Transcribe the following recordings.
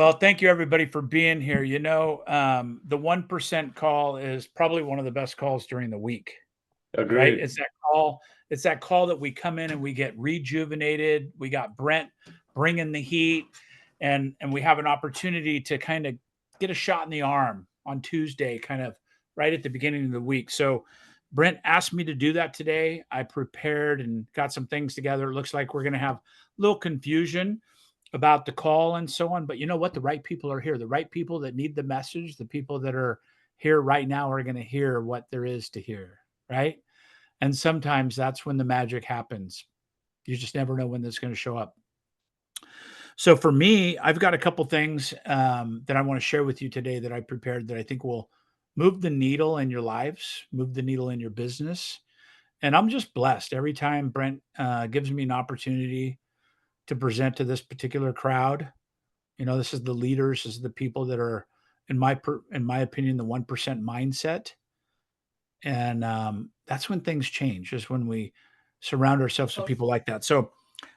Well, thank you everybody for being here. The 1% call is probably one of the best calls during the week, right? Agreed. It's that call that we come in and we get rejuvenated. We got Brent bringing the heat and we have an opportunity to kind of get a shot in the arm on Tuesday, kind of right at the beginning of the week. So Brent asked me to do that today. I prepared and got some things together. It looks like we're going to have a little confusion about the call and so on. But you know what? The right people are here. The right people that need the message, the people that are here right now are going to hear what there is to hear, right? And sometimes that's when the magic happens. You just never know when that's going to show up. So for me, I've got a couple things that I want to share with you today that I prepared that I think will move the needle in your lives, move the needle in your business. And I'm just blessed every time Brent gives me an opportunity to present to this particular crowd. This is the leaders, this is the people that are, in my opinion, the 1% mindset, and that's when things change. Is when we surround ourselves with people like that. So,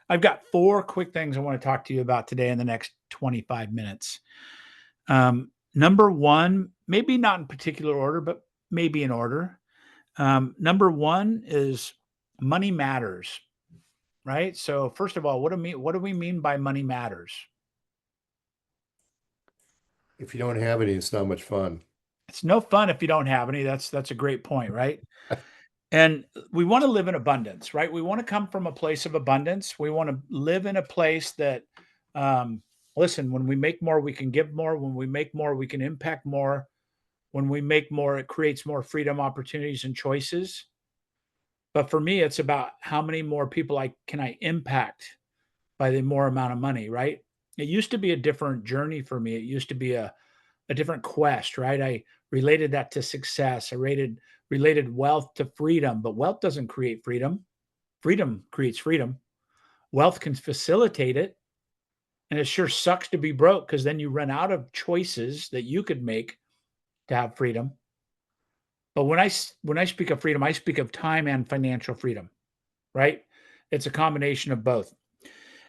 I've got four quick things I want to talk to you about today in the next 25 minutes. Number one, maybe not in particular order, but maybe in order. Number one is money matters, right? So, first of all, what do we mean by money matters? If you don't have any, it's not much fun. It's no fun if you don't have any. That's a great point, right? And we want to live in abundance, right? We want to come from a place of abundance. We want to live in a place that, um, listen, when we make more, we can give more. When we make more, we can impact more. When we make more, it creates more freedom, opportunities, and choices. But for me, it's about how many more people I impact by the more amount of money, right? It used to be a different journey for me. It used to be a different quest, right? I related that to success. I related wealth to freedom, but wealth doesn't create freedom. Freedom creates freedom. Wealth can facilitate it, and it sure sucks to be broke because then you run out of choices that you could make to have freedom. But when I speak of freedom, I speak of time and financial freedom, right? It's a combination of both.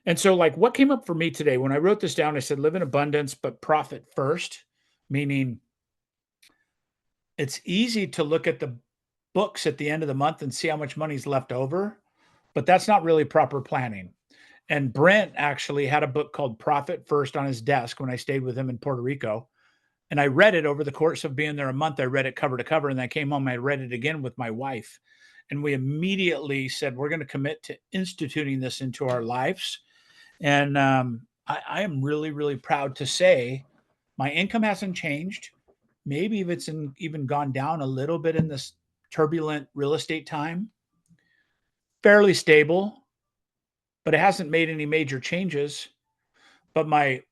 And so, like, what came up for me today when I wrote this down, I said, live in abundance, but profit first, meaning it's easy to look at the books at the end of the month and see how much money's left over, but that's not really proper planning. And Brent actually had a book called Profit First on his desk when I stayed with him in Puerto Rico. And I read it over the course of being there a month. I read it cover to cover. And then I came home, I read it again with my wife. And we immediately said, we're going to commit to instituting this into our lives. And I am really, really proud to say my income hasn't changed. Maybe if it's even gone down a little bit in this turbulent real estate time, fairly stable, but it hasn't made any major changes. But my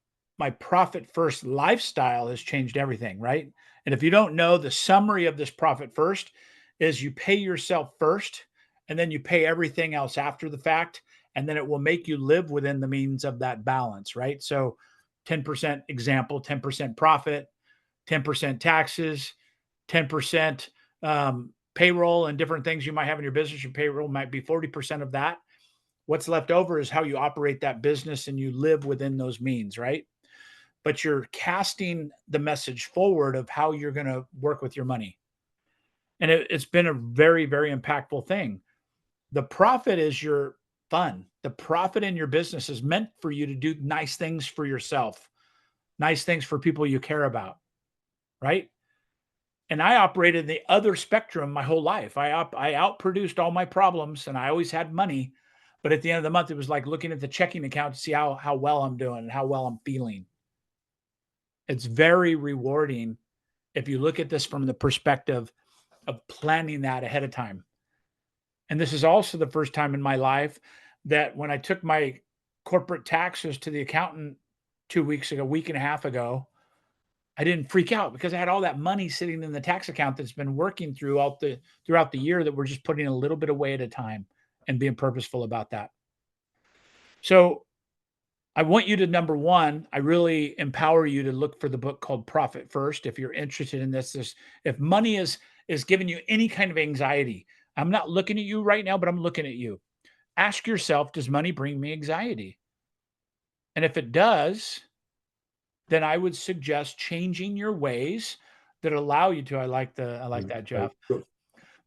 profit first lifestyle has changed everything, right? And if you don't know, the summary of this profit first is you pay yourself first and then you pay everything else after the fact. And then it will make you live within the means of that balance, right? So 10% example, 10% profit, 10% taxes, 10% payroll and different things you might have in your business. Your payroll might be 40% of that. What's left over is how you operate that business and you live within those means, right? But you're casting the message forward of how you're going to work with your money. And it's been a very, very impactful thing. The profit is your fun. The profit in your business is meant for you to do nice things for yourself, nice things for people you care about, right? And I operated the other spectrum my whole life. I outproduced all my problems and I always had money. But at the end of the month, it was like looking at the checking account to see how well I'm doing and how well I'm feeling. It's very rewarding if you look at this from the perspective of planning that ahead of time. And this is also the first time in my life that when I took my corporate taxes to the accountant 2 weeks ago, a week and a half ago, I didn't freak out because I had all that money sitting in the tax account that's been working throughout the year that we're just putting a little bit away at a time and being purposeful about that. So I want you to, number one, I really empower you to look for the book called Profit First. If you're interested in this, if money is giving you any kind of anxiety, I'm not looking at you right now, but I'm looking at you. Ask yourself, does money bring me anxiety? And if it does, then I would suggest changing your ways that allow you to. I like that, Right. Jeff.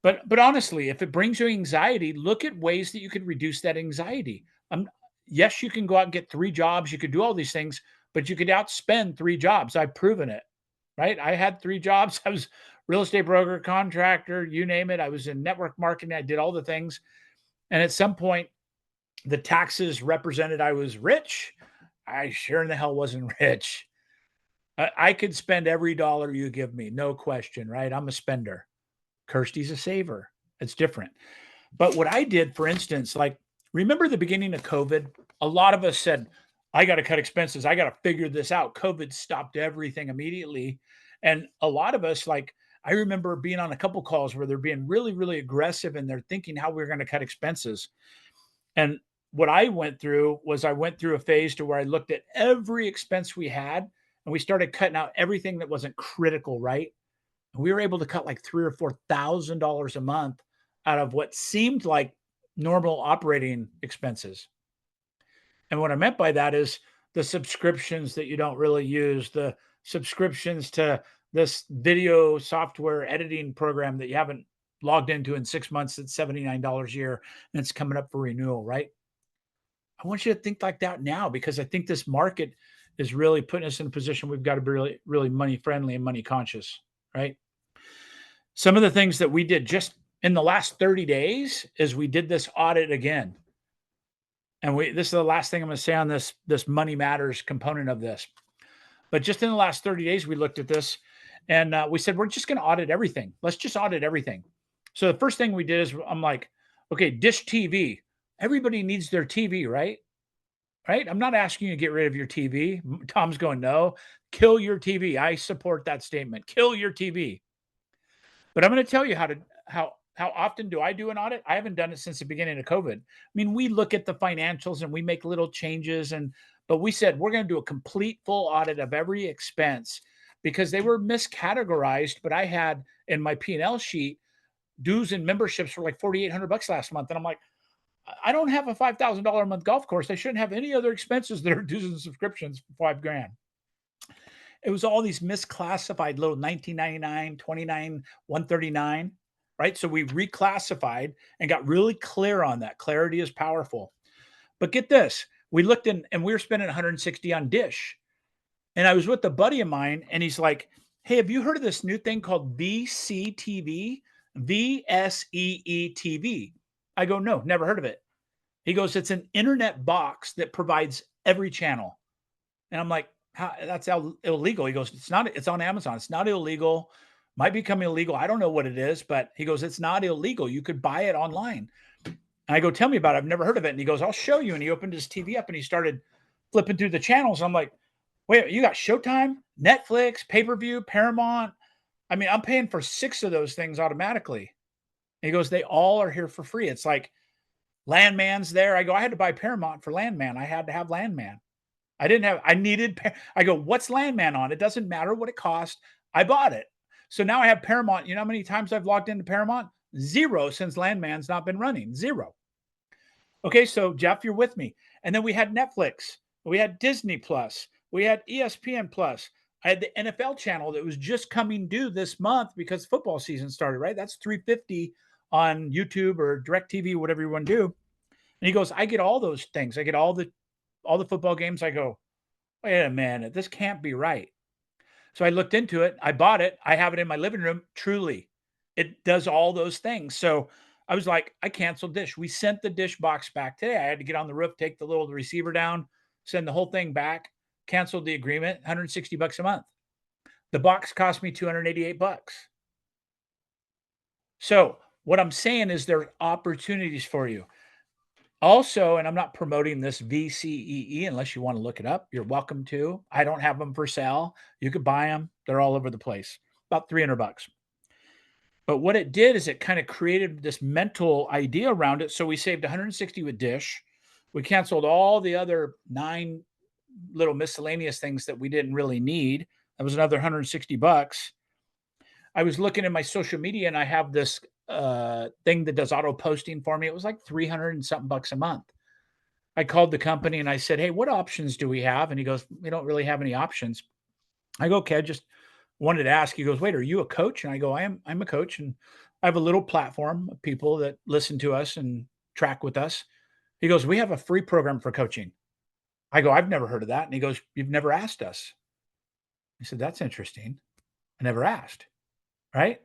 But honestly, if it brings you anxiety, look at ways that you could reduce that anxiety. Yes, you can go out and get 3 jobs, you could do all these things, but you could outspend 3 jobs. I've proven it, right? I had 3 jobs. I was real estate broker, contractor, you name it. I was in network marketing. I did all the things. And at some point, the taxes represented I was rich. I sure in the hell wasn't rich. I could spend every dollar you give me, no question, right? I'm a spender. Kirsty's a saver. It's different. But what I did, for instance, like remember the beginning of COVID? A lot of us said, I got to cut expenses. I got to figure this out. COVID stopped everything immediately. And a lot of us, like, I remember being on a couple calls where they're being really, really aggressive and they're thinking how we're going to cut expenses. And what I went through was I went through a phase to where I looked at every expense we had and we started cutting out everything that wasn't critical, right? We were able to cut like three or $4,000 a month out of what seemed like normal operating expenses. And what I meant by that is the subscriptions that you don't really use, the subscriptions to this video software editing program that you haven't logged into in 6 months. It's $79 a year and it's coming up for renewal, right? I want you to think like that now because I think this market is really putting us in a position we've got to be really, really money friendly and money conscious, right? Some of the things that we did just in the last 30 days is we did this audit again. And this is the last thing I'm going to say on this money matters component of this. But just in the last 30 days, we looked at this and we said, we're just going to audit everything. Let's just audit everything. So the first thing we did is I'm like, okay, Dish TV. Everybody needs their TV, right? Right? I'm not asking you to get rid of your TV. Tom's going, no, kill your TV. I support that statement. Kill your TV. But I'm going to tell you how often do I do an audit? I haven't done it since the beginning of COVID. I mean, we look at the financials and we make little changes but we said we're going to do a complete full audit of every expense because they were miscategorized, but I had in my P&L sheet dues and memberships for like $4,800 last month and I'm like I don't have a $5,000 a month golf course. I shouldn't have any other expenses that are dues and subscriptions for $5,000. It was all these misclassified little 1999, 29, 139, right? So we reclassified and got really clear on that. Clarity is powerful. But get this, we looked in and we were spending 160 on Dish. And I was with a buddy of mine and he's like, hey, have you heard of this new thing called VCTV? VSEE I go, no, never heard of it. He goes, it's an internet box that provides every channel. And I'm like, that's illegal. He goes, it's not, it's on Amazon. It's not illegal. Might become illegal. I don't know what it is, but he goes, it's not illegal. You could buy it online. And I go, tell me about it. I've never heard of it. And he goes, I'll show you. And he opened his TV up and he started flipping through the channels. I'm like, wait, you got Showtime, Netflix, pay-per-view, Paramount. I mean, I'm paying for 6 of those things automatically. And he goes, they all are here for free. It's like Landman's there. I go, I had to buy Paramount for Landman. I had to have Landman. I go, what's Landman on? It doesn't matter what it cost. I bought it. So now I have Paramount. You know how many times I've logged into Paramount? 0 since Landman's not been running. 0. Okay, so Jeff, you're with me. And then we had Netflix. We had Disney Plus. We had ESPN Plus. I had the NFL channel that was just coming due this month because football season started, right? That's $350 on YouTube or DirecTV, whatever you want to do. And he goes, I get all those things. I get all the football games. I go, wait a minute, this can't be right. So I looked into it. I bought it. I have it in my living room. Truly, it does all those things. So I was like, I canceled Dish. We sent the Dish box back today. I had to get on the roof, take the little receiver down, send the whole thing back, canceled the agreement, $160 a month. The box cost me $288. So what I'm saying is there are opportunities for you. Also, and I'm not promoting this VCEE unless you want to look it up. You're welcome to. I don't have them for sale. You could buy them. They're all over the place. About $300. But what it did is it kind of created this mental idea around it. So we saved 160 with Dish. We canceled all the other 9 little miscellaneous things that we didn't really need. That was another $160. I was looking at my social media and I have this thing that does auto posting for me. It was like 300 and something bucks a month. I called the company and I said, hey, what options do we have? And he goes, we don't really have any options. I go, okay, I just wanted to ask. He goes, wait, are you a coach? And I go, I'm a coach. And I have a little platform of people that listen to us and track with us. He goes, we have a free program for coaching. I go, I've never heard of that. And he goes, you've never asked us. I said, that's interesting. I never asked. Right.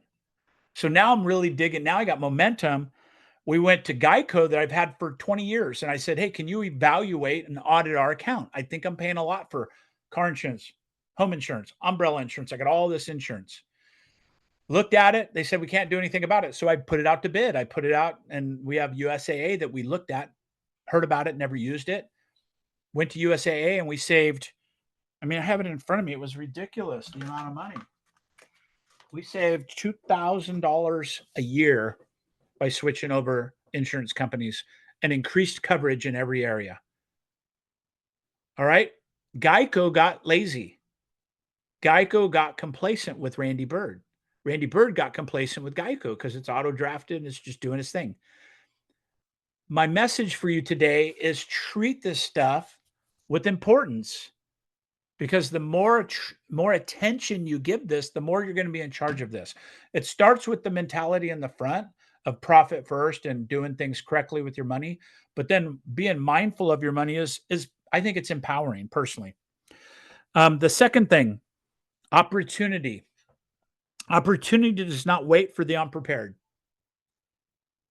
So now I'm really digging. Now I got momentum. We went to Geico that I've had for 20 years. And I said, hey, can you evaluate and audit our account? I think I'm paying a lot for car insurance, home insurance, umbrella insurance. I got all this insurance. Looked at it. They said we can't do anything about it. So I put it out to bid. I put it out, and we have USAA that we looked at, heard about it, never used it. Went to USAA and we saved. I mean, I have it in front of me. It was ridiculous the amount of money. We saved $2,000 a year by switching over insurance companies and increased coverage in every area. All right. Geico got lazy. Geico got complacent with Randy Bird. Randy Bird got complacent with Geico because it's auto drafted and it's just doing its thing. My message for you today is treat this stuff with importance, because the more attention you give this, the more you're going to be in charge of this. It starts with the mentality in the front of profit first and doing things correctly with your money, but then being mindful of your money is I think it's empowering personally. The second thing, opportunity. Opportunity does not wait for the unprepared.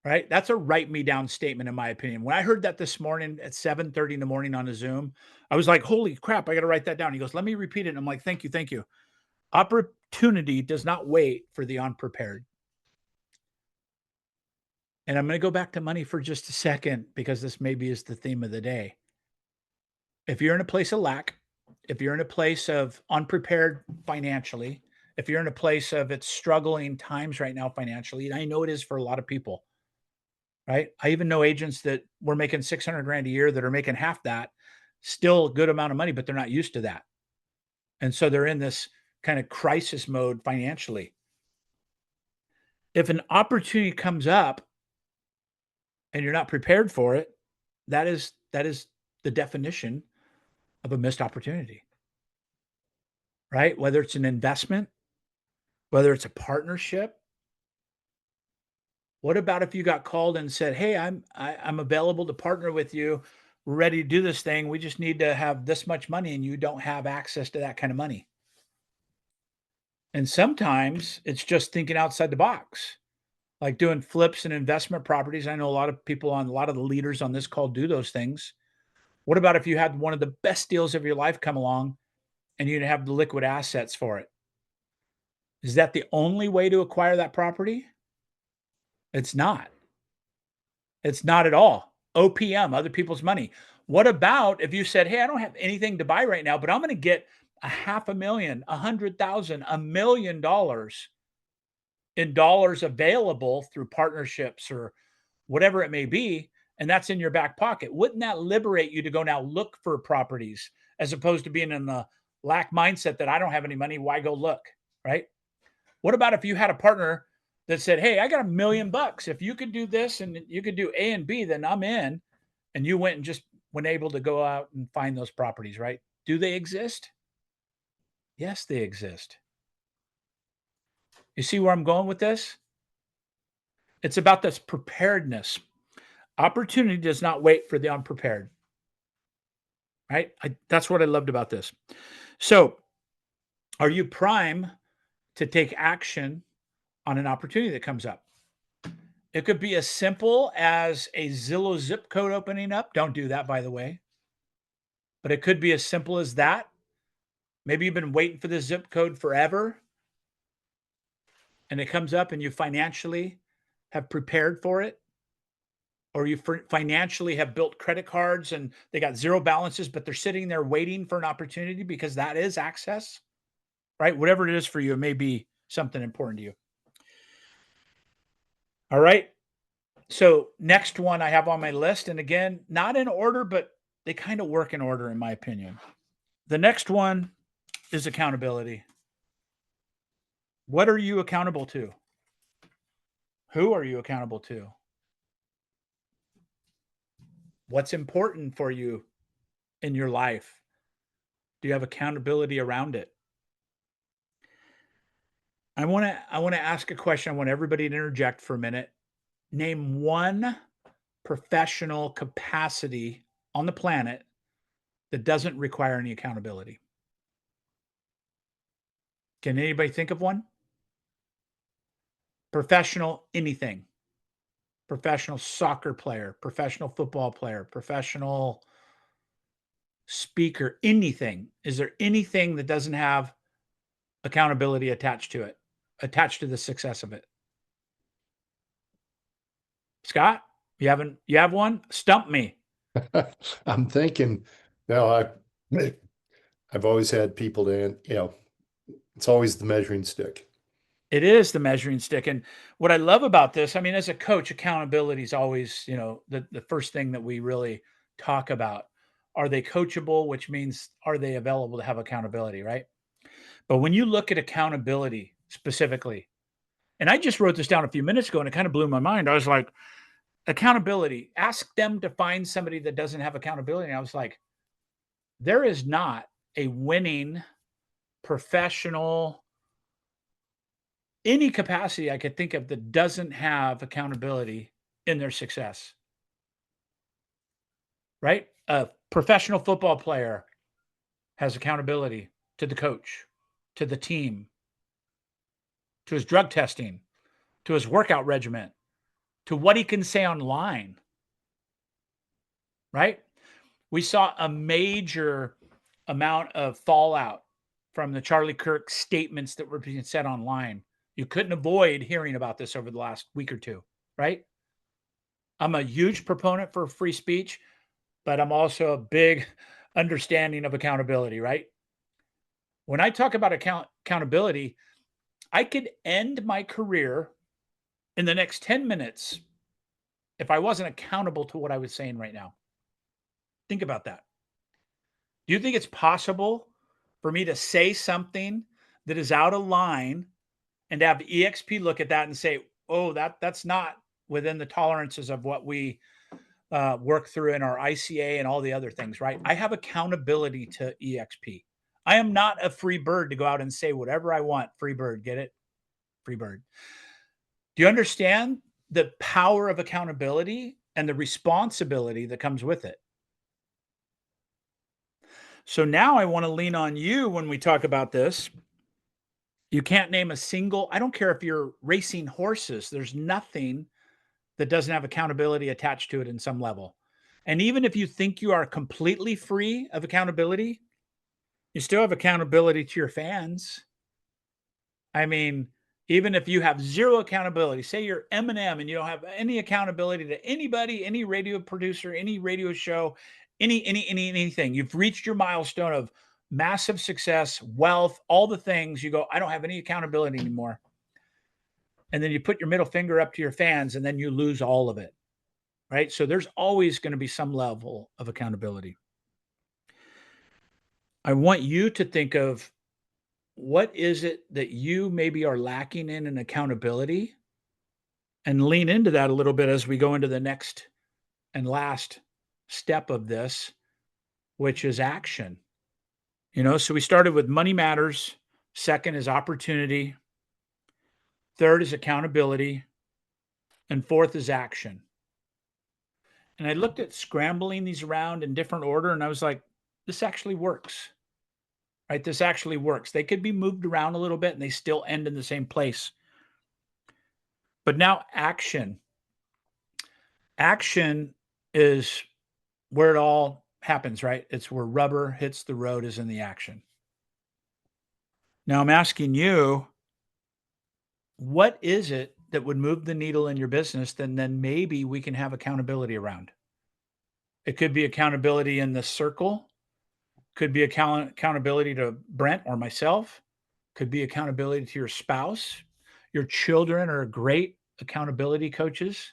Right? That's a write me down statement in my opinion. When I heard that this morning at 7:30 in the morning on a Zoom, I was like, "Holy crap, I got to write that down." He goes, "Let me repeat it." And I'm like, "Thank you, thank you." Opportunity does not wait for the unprepared. And I'm going to go back to money for just a second because this maybe is the theme of the day. If you're in a place of lack, if you're in a place of unprepared financially, if you're in a place of it's struggling times right now financially, and I know it is for a lot of people, right? I even know agents that were making 600 grand a year that are making half that, still a good amount of money, but they're not used to that. And so they're in this kind of crisis mode financially. If an opportunity comes up and you're not prepared for it, that is the definition of a missed opportunity, right? Whether it's an investment, whether it's a partnership. What about if you got called and said, "Hey, I'm available to partner with you. We're ready to do this thing. We just need to have this much money," and you don't have access to that kind of money. And sometimes it's just thinking outside the box, like doing flips and investment properties. I know a lot of people on a lot of the leaders on this call do those things. What about if you had one of the best deals of your life come along and you have the liquid assets for it? Is that the only way to acquire that property? It's not. It's not at all. OPM, other people's money. What about if you said, "Hey, I don't have anything to buy right now, but I'm going to get a half a million, 100,000, $1 million in dollars available through partnerships or whatever it may be, and that's in your back pocket." Wouldn't that liberate you to go now look for properties as opposed to being in the lack mindset that I don't have any money, why go look, right? What about if you had a partner that said, "Hey, I got $1 million. If you could do this and you could do A and B, then I'm in." And you went and just went able to go out and find those properties, right? Do they exist? Yes, they exist. You see where I'm going with this? It's about this preparedness. Opportunity does not wait for the unprepared, right? That's what I loved about this. So, are you prime to take action on an opportunity that comes up? It could be as simple as a Zillow zip code opening up. Don't do that, by the way. But it could be as simple as that. Maybe you've been waiting for the zip code forever and it comes up and you financially have prepared for it, or you financially have built credit cards and they got zero balances, but they're sitting there waiting for an opportunity because that is access, right? Whatever it is for you, it may be something important to you. All right. So, next one I have on my list, and again, not in order, but they kind of work in order, in my opinion. The next one is accountability. What are you accountable to? Who are you accountable to? What's important for you in your life? Do you have accountability around it? I want to ask a question. I want everybody to interject for a minute. Name one professional capacity on the planet that doesn't require any accountability. Can anybody think of one? Professional anything. Professional soccer player, professional football player, professional speaker, anything. Is there anything that doesn't have accountability attached to it, attached to the success of it? Scott, you have one? Stump me. I'm thinking, no, I've always had people it's always the measuring stick. It is the measuring stick. And what I love about this, I mean, as a coach, accountability is always, the first thing that we really talk about. Are they coachable? Which means are they available to have accountability, right? But when you look at accountability specifically, and I just wrote this down a few minutes ago and it kind of blew my mind. I was like, accountability, ask them to find somebody that doesn't have accountability. And I was like, there is not a winning professional, any capacity I could think of that doesn't have accountability in their success, right? A professional football player has accountability to the coach, to the team, to his drug testing, to his workout regimen, to what he can say online, right? We saw a major amount of fallout from the Charlie Kirk statements that were being said online. You couldn't avoid hearing about this over the last week or two, right? I'm a huge proponent for free speech, but I'm also a big understanding of accountability, right? When I talk about accountability, I could end my career in the next 10 minutes if I wasn't accountable to what I was saying right now. Think about that. Do you think it's possible for me to say something that is out of line and to have EXP look at that and say, "Oh, that's not within the tolerances of what we work through in our ICA and all the other things," right? I have accountability to EXP. I am not a free bird to go out and say whatever I want. Free bird, get it? Free bird. Do you understand the power of accountability and the responsibility that comes with it? So now I want to lean on you when we talk about this. You can't name a single, I don't care if you're racing horses, there's nothing that doesn't have accountability attached to it in some level. And even if you think you are completely free of accountability, you still have accountability to your fans. I mean, even if you have zero accountability, say you're Eminem and you don't have any accountability to anybody, any radio producer, any radio show, anything. You've reached your milestone of massive success, wealth, all the things. You go, I don't have any accountability anymore. And then you put your middle finger up to your fans and then you lose all of it. Right? So there's always going to be some level of accountability. I want you to think of what is it that you maybe are lacking in accountability and lean into that a little bit as we go into the next and last step of this, which is action. So we started with money matters. Second is opportunity. Third is accountability. And fourth is action. And I looked at scrambling these around in different order and I was like, this actually works, right? This actually works. They could be moved around a little bit and they still end in the same place. But now action. Action is where it all happens, right? It's where rubber hits the road is in the action. Now I'm asking you, what is it that would move the needle in your business? Then maybe we can have accountability around. It could be accountability in the circle, could be accountability to Brent or myself, could be accountability to your spouse. Your children are great accountability coaches.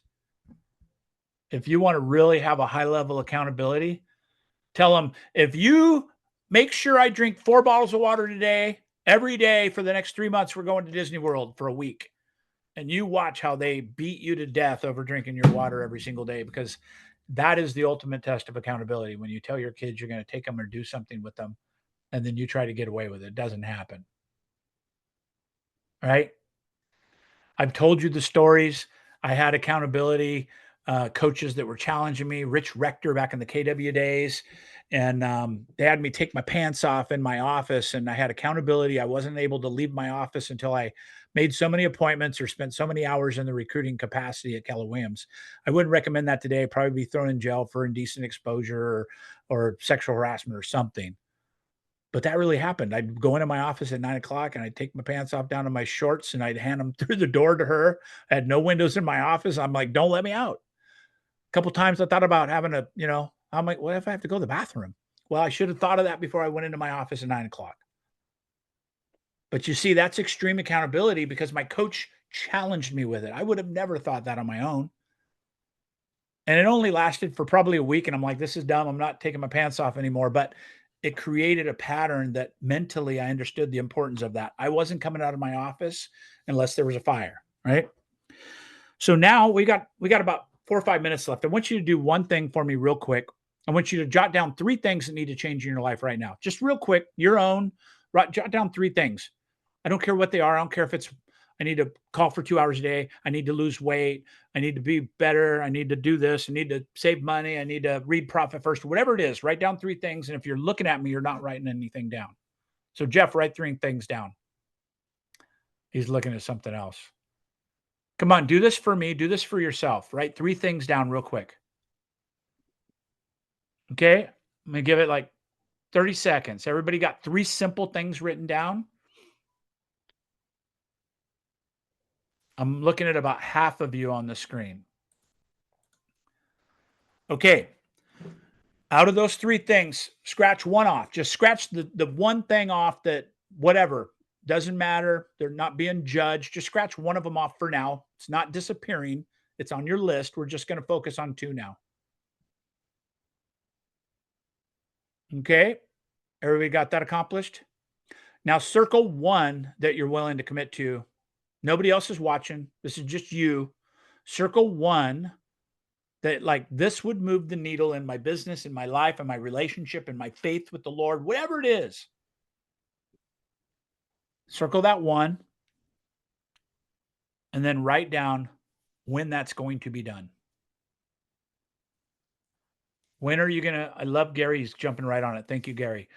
If you want to really have a high level accountability, tell them, if you make sure I drink 4 bottles of water today, every day for the next 3 months, we're going to Disney World for a week. And you watch how they beat you to death over drinking your water every single day, because that is the ultimate test of accountability. When you tell your kids you're going to take them or do something with them, and then you try to get away with it, it doesn't happen. right? I've told you the stories. I had accountability coaches that were challenging me. Rich Rector back in the KW days, and they had me take my pants off in my office, and I had accountability. I wasn't able to leave my office until I made so many appointments or spent so many hours in the recruiting capacity at Keller Williams. I wouldn't recommend that today. I'd probably be thrown in jail for indecent exposure or sexual harassment or something. But that really happened. I'd go into my office at 9 o'clock and I'd take my pants off down to my shorts and I'd hand them through the door to her. I had no windows in my office. I'm like, don't let me out. A couple times I thought about having a, I'm like, what if I have to go to the bathroom? Well, I should have thought of that before I went into my office at 9 o'clock. But you see, that's extreme accountability because my coach challenged me with it. I would have never thought that on my own. And it only lasted for probably a week, and I'm like, "This is dumb, I'm not taking my pants off anymore," but it created a pattern that mentally I understood the importance of that. I wasn't coming out of my office unless there was a fire, right? So now we got about 4 or 5 minutes left. I want you to do one thing for me real quick. I want you to jot down 3 things that need to change in your life right now. Just real quick, your own, jot down 3 things. I don't care what they are. I don't care if it's I need to call for 2 hours a day. I need to lose weight. I need to be better. I need to do this. I need to save money. I need to read Profit First. Whatever it is, write down 3 things. And if you're looking at me, you're not writing anything down. So Jeff, write 3 things down. He's looking at something else. Come on, do this for me. Do this for yourself. Write 3 things down real quick. Okay? I'm going to give it like 30 seconds. Everybody got 3 simple things written down? I'm looking at about half of you on the screen. Okay. Out of those 3 things, scratch one off. Just scratch the one thing off that whatever, doesn't matter. They're not being judged. Just scratch one of them off for now. It's not disappearing. It's on your list. We're just going to focus on 2 now. Okay? Everybody got that accomplished? Now circle 1 that you're willing to commit to. Nobody else is watching. This is just you. Circle 1 that like this would move the needle in my business, in my life, in my relationship, in my faith with the Lord, whatever it is. Circle that 1 and then write down when that's going to be done. When are you going to? I love Gary's jumping right on it. Thank you, Gary.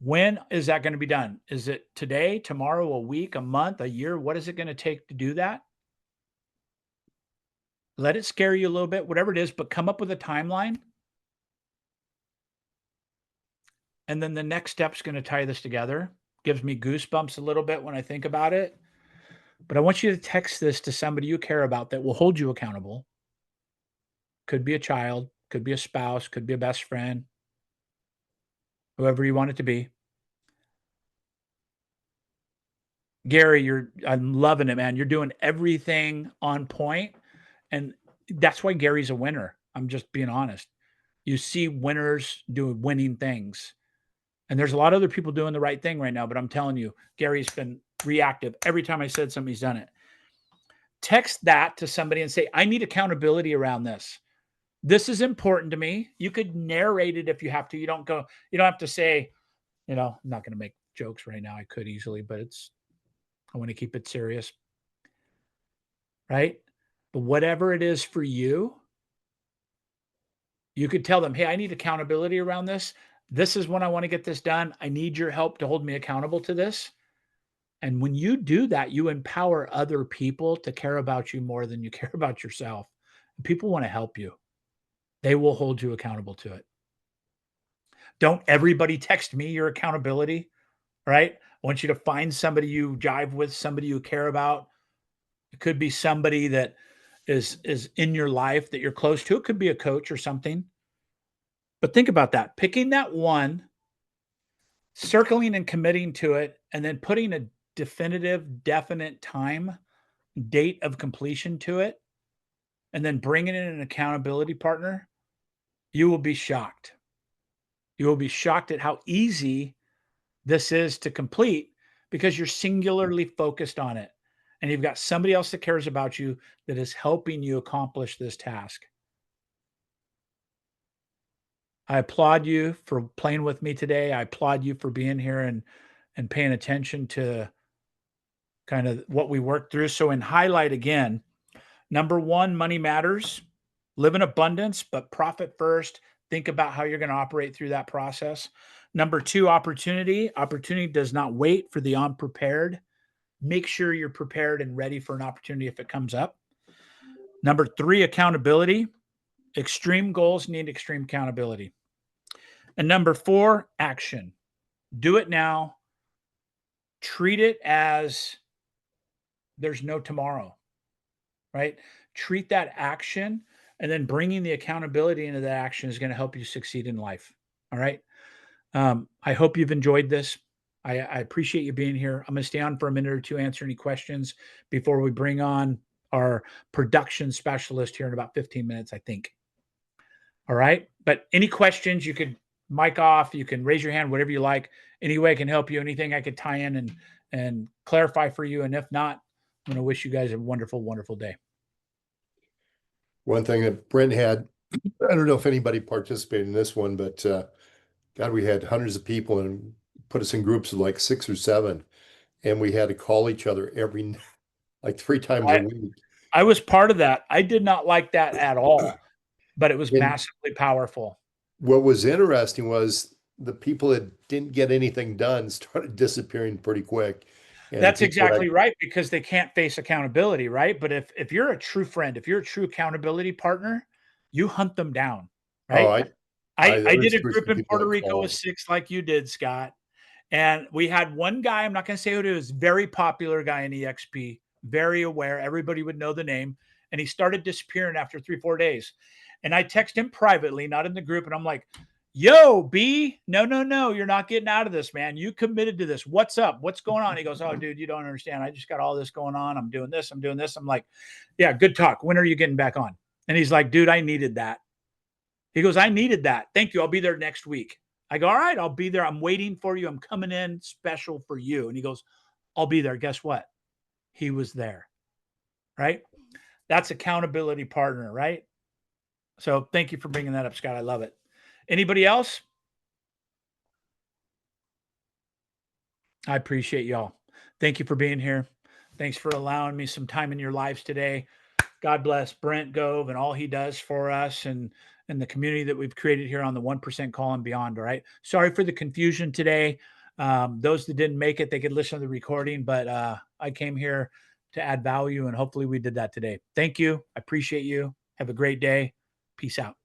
When is that going to be done? Is it today, tomorrow, a week, a month, a year? What is it going to take to do that? Let it scare you a little bit, whatever it is, but come up with a timeline. And then the next step is going to tie this together. Gives me goosebumps a little bit when I think about it. But I want you to text this to somebody you care about that will hold you accountable. Could be a child, could be a spouse, could be a best friend, whoever you want it to be. Gary, I'm loving it, man. You're doing everything on point, and that's why Gary's a winner. I'm just being honest. You see winners doing winning things. And there's a lot of other people doing the right thing right now, but I'm telling you, Gary's been reactive. Every time I said something, he's done it. Text that to somebody and say, I need accountability around this. This is important to me. You could narrate it if you have to. You don't have to say, I'm not going to make jokes right now. I could easily, but I want to keep it serious. Right? But whatever it is for you, you could tell them, hey, I need accountability around this. This is when I want to get this done. I need your help to hold me accountable to this. And when you do that, you empower other people to care about you more than you care about yourself. People want to help you. They will hold you accountable to it. Don't everybody text me your accountability, right? I want you to find somebody you jive with, somebody you care about. It could be somebody that is in your life that you're close to. It could be a coach or something. But think about that. Picking that one, circling and committing to it, and then putting a definitive, definite time, date of completion to it, and then bringing in an accountability partner, you will be shocked. You will be shocked at how easy this is to complete because you're singularly focused on it. And you've got somebody else that cares about you that is helping you accomplish this task. I applaud you for playing with me today. I applaud you for being here and paying attention to kind of what we worked through. So in highlight again, number one, money matters. Live in abundance, but profit first. Think about how you're going to operate through that process. Number two, opportunity. Opportunity does not wait for the unprepared. Make sure you're prepared and ready for an opportunity if it comes up. Number three, accountability. Extreme goals need extreme accountability. And number four, action. Do it now. Treat it as there's no tomorrow, right? Treat that action, and then bringing the accountability into that action is going to help you succeed in life. All right. I hope you've enjoyed this. I appreciate you being here. I'm going to stay on for a minute or two, answer any questions before we bring on our production specialist here in about 15 minutes, I think. All right. But any questions, you could mic off, you can raise your hand, whatever you like. Any way I can help you, anything I could tie in and clarify for you. And if not, I'm going to wish you guys a wonderful, wonderful day. One thing that Brent had, I don't know if anybody participated in this one, but God, we had hundreds of people and put us in groups of like 6 or 7, and we had to call each other every like 3 times a I, week. I was part of that. I did not like that at all, but it was And massively powerful. what was interesting was the people that didn't get anything done started disappearing pretty quick. And the That's people that, exactly right, because they can't face accountability, right? But if you're a true friend, if you're a true accountability partner, you hunt them down, oh, right? I there did was a there was group some in people Puerto that Rico with called. 6 like you did, Scott, and we had one guy, I'm not gonna say who it is, very popular guy in EXP, very aware, everybody would know the name, and he started disappearing after 3, 4 days. And I text him privately, not in the group, and I'm like, "Yo, B, no, you're not getting out of this, man. You committed to this. What's up? What's going on?" He goes, "Oh, dude, you don't understand. I just got all this going on. I'm doing this. I'm doing this." I'm like, "Yeah, good talk. When are you getting back on?" And he's like, "Dude, I needed that." He goes, "I needed that. Thank you. I'll be there next week." I go, "All right, I'll be there. I'm waiting for you. I'm coming in special for you." And he goes, "I'll be there." Guess what? He was there, right? That's accountability partner, right? So thank you for bringing that up, Scott. I love it. Anybody else? I appreciate y'all. Thank you for being here. Thanks for allowing me some time in your lives today. God bless Brent Gove and all he does for us and the community that we've created here on the 1% call and beyond. All right. Sorry for the confusion today. Those that didn't make it, they could listen to the recording, but I came here to add value and hopefully we did that today. Thank you. I appreciate you. Have a great day. Peace out.